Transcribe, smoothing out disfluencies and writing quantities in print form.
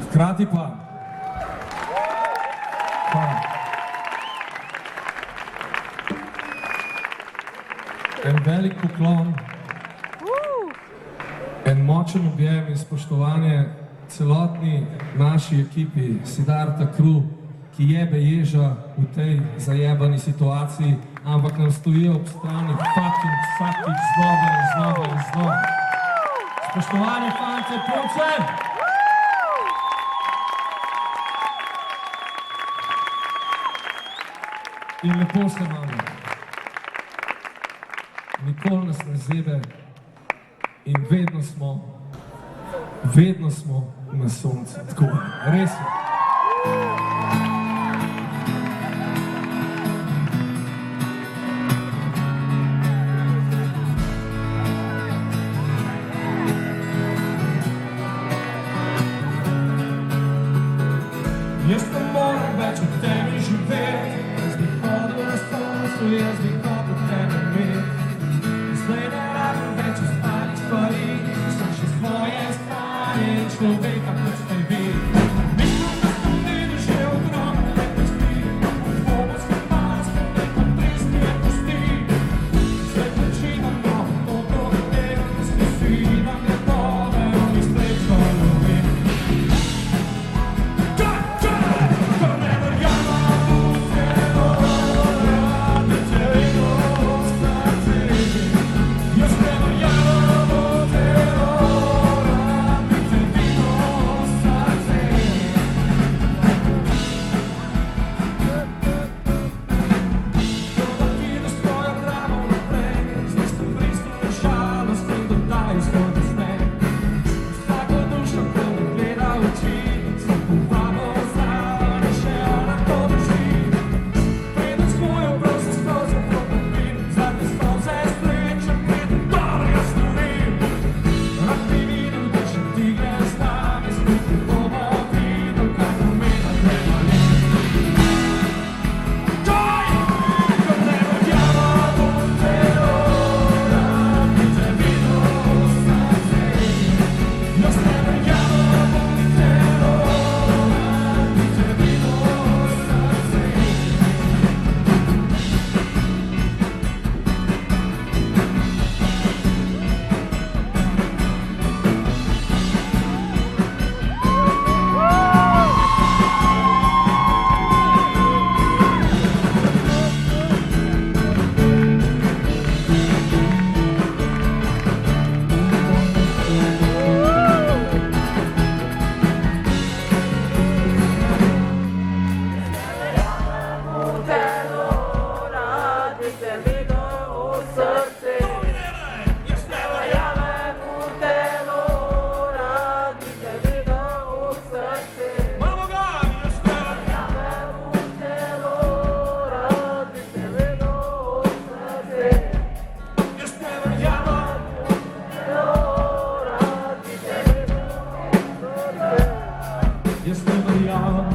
Hkrati pa en velik poklon, en močen objem in spoštovanje celotni naši ekipi Siddharta Crew, ki jebe ježa v tej zajebani situaciji, ampak nam stojijo ob strani fucking vsakič znova in znova in znova. Spoštovani fantje, punce! In lepo se imamo. Nikoli nas ne zebe in vedno smo na soncu. Tako, res je. Jaz ne moram več v temi živeti, jaz bi hodil na soncu, jaz bi hotel tebe imeti. Zdaj ne rabim več ostalih stvari, sem še svoje stanje in človeka, kot ste vi. Mislim, da sem videl že ogromne lepe stvari, dvomorske maske, neko pristne kosti. Zdaj počivamo, dobro vedem, da smo si nam gotove, oni srečo ljubim. Jaz ne verjamem